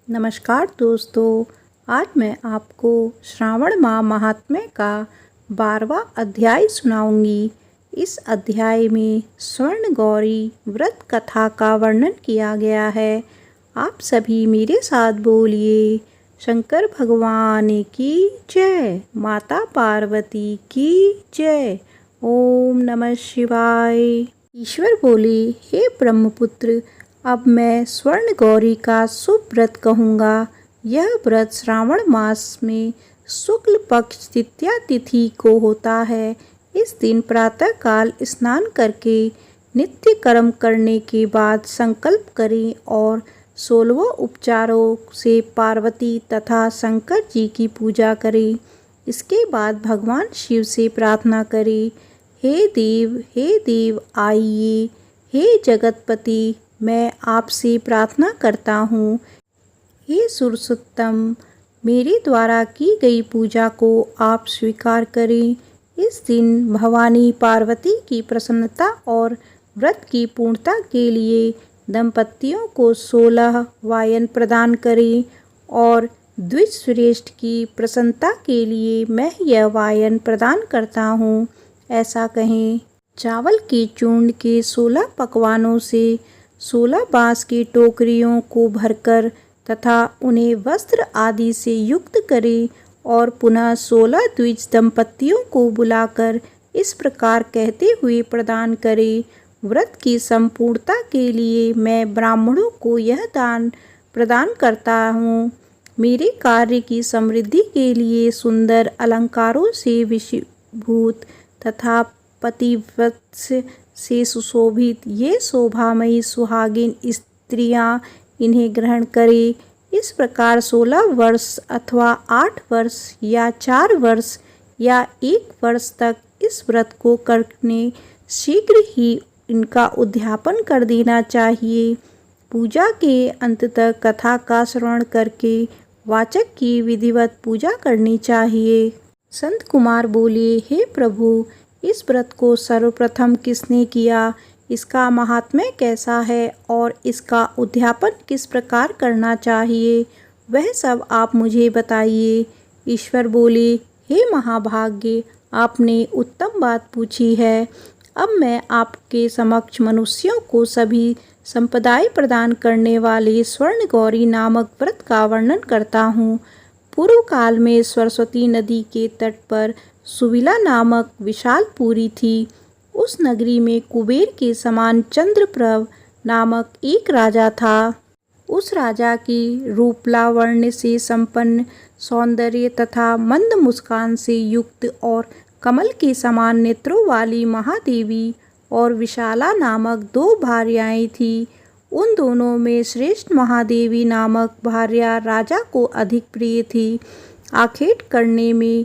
नमस्कार दोस्तों, आज मैं आपको श्रावण माह महात्म्य का 12वां अध्याय सुनाऊंगी। इस अध्याय में स्वर्ण गौरी व्रत कथा का वर्णन किया गया है। आप सभी मेरे साथ बोलिए, शंकर भगवान की जय, माता पार्वती की जय। ओम नमः शिवाय। ईश्वर बोले, हे ब्रह्मपुत्र, अब मैं स्वर्ण गौरी का शुभ व्रत कहूँगा। यह व्रत श्रावण मास में शुक्ल पक्ष तृतीया तिथि को होता है। इस दिन प्रातःकाल स्नान करके नित्य कर्म करने के बाद संकल्प करें और 16 उपचारों से पार्वती तथा शंकर जी की पूजा करें। इसके बाद भगवान शिव से प्रार्थना करें, हे देव आइए, हे जगतपति, मैं आपसे प्रार्थना करता हूँ, हे सुरसोत्तम, मेरे द्वारा की गई पूजा को आप स्वीकार करें। इस दिन भवानी पार्वती की प्रसन्नता और व्रत की पूर्णता के लिए दंपतियों को 16 वायन प्रदान करें और द्विज श्रेष्ठ की प्रसन्नता के लिए मैं यह वायन प्रदान करता हूँ, ऐसा कहें। चावल के चूर्ण के 16 पकवानों से 16 बांस की टोकरियों को भरकर तथा उन्हें वस्त्र आदि से युक्त करें और पुनः 16 द्विज दंपतियों को बुलाकर इस प्रकार कहते हुए प्रदान करें, व्रत की संपूर्णता के लिए मैं ब्राह्मणों को यह दान प्रदान करता हूँ। मेरे कार्य की समृद्धि के लिए सुंदर अलंकारों से विभूत तथा पतिव्रत से सुशोभित ये शोभामयी सुहागिन स्त्रियां इन्हें ग्रहण करें। इस प्रकार 16 वर्ष अथवा 8 वर्ष या 4 वर्ष या 1 वर्ष तक इस व्रत को करने शीघ्र ही इनका उद्यापन कर देना चाहिए। पूजा के अंत तक कथा का श्रवण करके वाचक की विधिवत पूजा करनी चाहिए। संत कुमार बोले, हे प्रभु, इस व्रत को सर्वप्रथम किसने किया, इसका महात्म्य कैसा है और इसका उद्यापन किस प्रकार करना चाहिए, वह सब आप मुझे बताइए। ईश्वर बोले, हे महाभाग्य, आपने उत्तम बात पूछी है। अब मैं आपके समक्ष मनुष्यों को सभी संपदाएं प्रदान करने वाले स्वर्ण गौरी नामक व्रत का वर्णन करता हूँ। पूर्व काल में सरस्वती नदी के तट पर सुविला नामक विशाल पुरी थी। उस नगरी में कुबेर के समान चंद्रप्रभ नामक एक राजा था। उस राजा की रूप लावण्य से संपन्न, सौंदर्य तथा मंद मुस्कान से युक्त और कमल के समान नेत्रों वाली महादेवी और विशाला नामक 2 भार्याएं थीं। उन दोनों में श्रेष्ठ महादेवी नामक भार्या राजा को अधिक प्रिय थी। आखेट करने में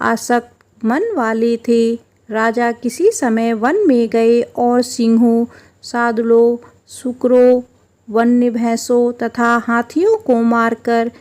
आसक्त मन वाले थे। राजा किसी समय वन में गए और सिंहों, सादुलों, सुकरों, वन्य भैंसों तथा हाथियों को मारकर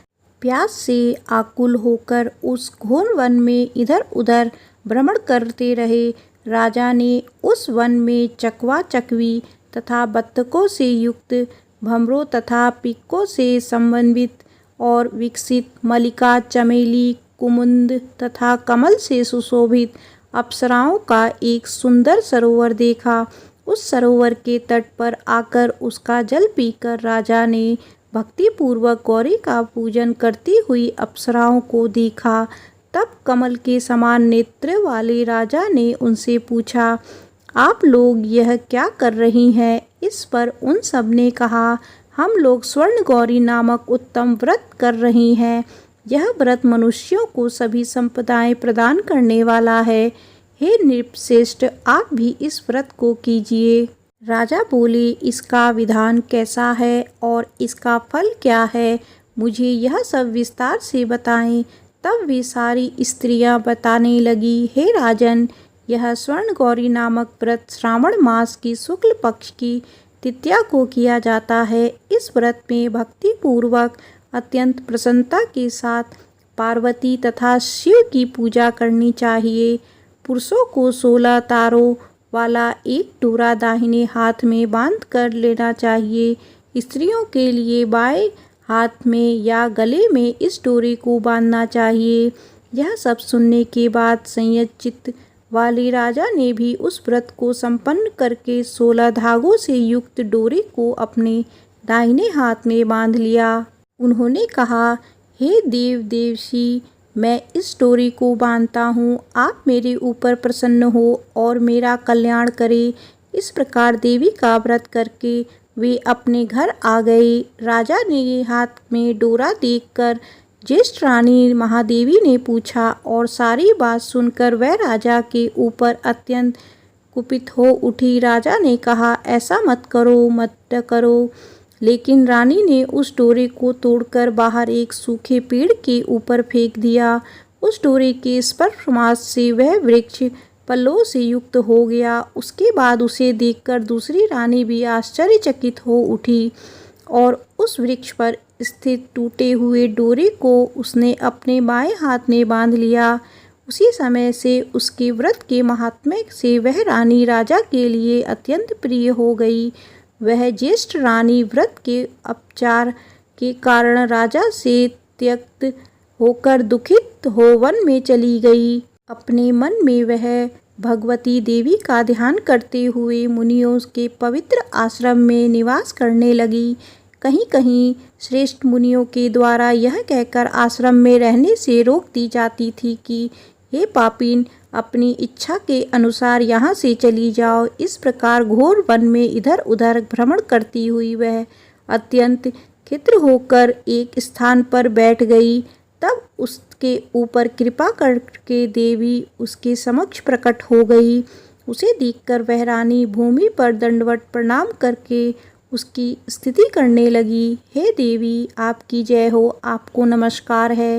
प्यास से आकुल होकर उस घोर वन में इधर उधर भ्रमण करते रहे। राजा ने उस वन में चकवा चकवी तथा बत्तखों से युक्त, भंवरों तथा पिक्कों से समन्वित और विकसित, मल्लिका, चमेली, कुमुद तथा कमल से सुशोभित अप्सराओं का एक सुंदर सरोवर देखा। उस सरोवर के तट पर आकर उसका जल पीकर राजा ने भक्तिपूर्वक गौरी का पूजन करती हुई अप्सराओं को देखा। तब कमल के समान नेत्र वाले राजा ने उनसे पूछा, आप लोग यह क्या कर रही हैं? इस पर उन सब ने कहा, हम लोग स्वर्ण गौरी नामक उत्तम व्रत कर रही हैं। यह व्रत मनुष्यों को सभी संपदाएं प्रदान करने वाला है। हे नृपश्रेष्ठ, आप भी इस व्रत को कीजिए। राजा बोले, इसका विधान कैसा है और इसका फल क्या है, मुझे यह सब विस्तार से बताएं। तब वे सारी स्त्रियां बताने लगी, हे राजन, यह स्वर्ण गौरी नामक व्रत श्रावण मास की शुक्ल पक्ष की तृतीया को किया जाता है। इस व्रत में भक्ति पूर्वक अत्यंत प्रसन्नता के साथ पार्वती तथा शिव की पूजा करनी चाहिए। पुरुषों को 16 तारों वाला एक डोरा दाहिने हाथ में बांध कर लेना चाहिए। स्त्रियों के लिए बाएं हाथ में या गले में इस डोरी को बांधना चाहिए। यह सब सुनने के बाद संयत वाले राजा ने भी उस व्रत को संपन्न करके 16 धागों से युक्त डोरी को अपने दाहिने हाथ में बांध लिया। उन्होंने कहा, हे देव देवर्षि, मैं इस डोरी को बांधता हूँ, आप मेरे ऊपर प्रसन्न हो और मेरा कल्याण करें। इस प्रकार देवी का व्रत करके वे अपने घर आ गए। राजा ने हाथ में डोरा देखकर ज्येष्ठ रानी महादेवी ने पूछा और सारी बात सुनकर वह राजा के ऊपर अत्यंत कुपित हो उठी। राजा ने कहा, ऐसा मत करो। लेकिन रानी ने उस डोरे को तोड़कर बाहर एक सूखे पेड़ के ऊपर फेंक दिया। उस डोरे के स्पर्श मात्र से वह वृक्ष पल्लवों से युक्त हो गया। उसके बाद उसे देखकर दूसरी रानी भी आश्चर्यचकित हो उठी और उस वृक्ष पर स्थित टूटे हुए डोरे को उसने अपने बाएं हाथ में बांध लिया। उसी समय से उसके व्रत के महात्म्य से वह रानी राजा के लिए अत्यंत प्रिय हो गई। वह ज्येष्ठ रानी व्रत के अपचार के कारण राजा से त्यक्त होकर दुखित हो वन में चली गई। अपने मन में वह भगवती देवी का ध्यान करते हुए मुनियों के पवित्र आश्रम में निवास करने लगी। कहीं कहीं श्रेष्ठ मुनियों के द्वारा यह कहकर आश्रम में रहने से रोक दी जाती थी कि हे पापीन, अपनी इच्छा के अनुसार यहाँ से चली जाओ। इस प्रकार घोर वन में इधर उधर भ्रमण करती हुई वह अत्यंत खिन्न होकर एक स्थान पर बैठ गई। तब उसके ऊपर कृपा करके देवी उसके समक्ष प्रकट हो गई। उसे देखकर वह रानी भूमि पर दंडवत प्रणाम करके उसकी स्तुति करने लगी। हे देवी, आपकी जय हो, आपको नमस्कार है।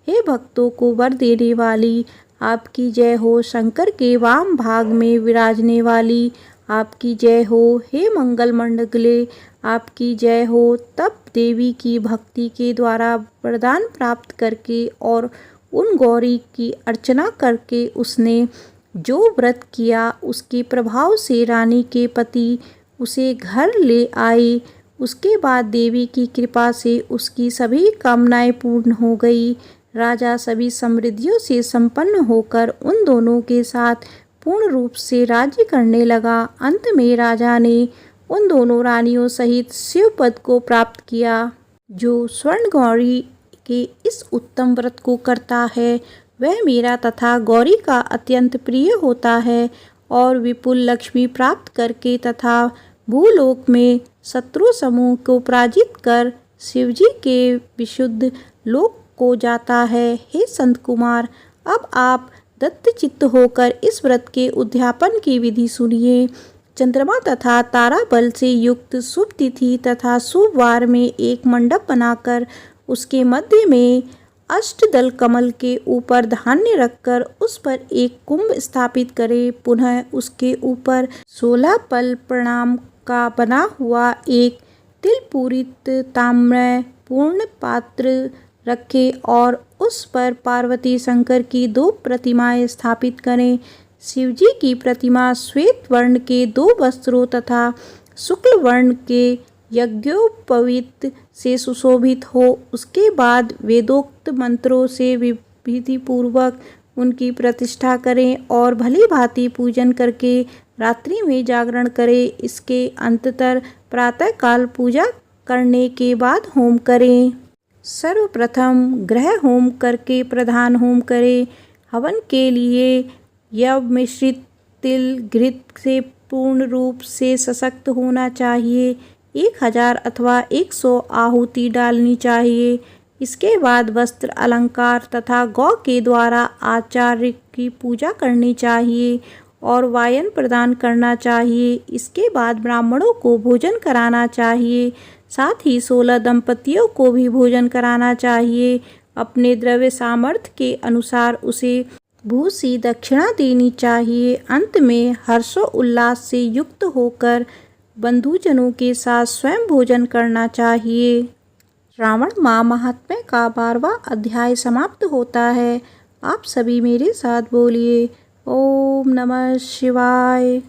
हे भक्तों को वर देने वाली, आपकी जय हो। शंकर के वाम भाग में विराजने वाली, आपकी जय हो। हे मंगल मंडले, आपकी जय हो। तब देवी की भक्ति के द्वारा वरदान प्राप्त करके और उन गौरी की अर्चना करके उसने जो व्रत किया, उसके प्रभाव से रानी के पति उसे घर ले आए। उसके बाद देवी की कृपा से उसकी सभी कामनाएं पूर्ण हो गई। राजा सभी समृद्धियों से संपन्न होकर उन दोनों के साथ पूर्ण रूप से राज्य करने लगा। अंत में राजा ने उन दोनों रानियों सहित शिव पद को प्राप्त किया। जो स्वर्ण गौरी के इस उत्तम व्रत को करता है, वह मेरा तथा गौरी का अत्यंत प्रिय होता है और विपुल लक्ष्मी प्राप्त करके तथा भूलोक में शत्रु समूह को पराजित कर शिवजी के विशुद्ध लोक को जाता है। हे संत कुमार, अब आप दत्तचित्त होकर इस व्रत के उद्यापन की विधि सुनिए। चंद्रमा तथा तारा बल से युक्त शुभ तिथि तथा शुभ वार में एक मंडप बनाकर उसके मध्य में अष्टदल कमल के ऊपर धान्य रखकर उस पर एक कुंभ स्थापित करें। पुनः उसके ऊपर 16 पल प्रणाम का बना हुआ एक तिल पूरित ताम्र पूर्ण पात्र रखे और उस पर पार्वती शंकर की 2 प्रतिमाएं स्थापित करें। शिवजी की प्रतिमा श्वेत वर्ण के 2 वस्त्रों तथा शुक्ल वर्ण के यज्ञोपवीत से सुशोभित हो। उसके बाद वेदोक्त मंत्रों से विधि पूर्वक उनकी प्रतिष्ठा करें और भली भांति पूजन करके रात्रि में जागरण करें। इसके अंततर प्रातःकाल पूजा करने के बाद होम करें। सर्वप्रथम ग्रह होम करके प्रधान होम करें। हवन के लिए यव मिश्रित तिल घृत से पूर्ण रूप से सशक्त होना चाहिए। 1000 अथवा 100 आहुति डालनी चाहिए। इसके बाद वस्त्र अलंकार तथा गौ के द्वारा आचार्य की पूजा करनी चाहिए और वायन प्रदान करना चाहिए। इसके बाद ब्राह्मणों को भोजन कराना चाहिए। साथ ही 16 दंपतियों को भी भोजन कराना चाहिए। अपने द्रव्य सामर्थ्य के अनुसार उसे भूसी दक्षिणा देनी चाहिए। अंत में हर्षोल्लास से युक्त होकर बंधुजनों के साथ स्वयं भोजन करना चाहिए। श्रावण माह महात्म्य का 12वां अध्याय समाप्त होता है। आप सभी मेरे साथ बोलिए, ओम नमः शिवाय।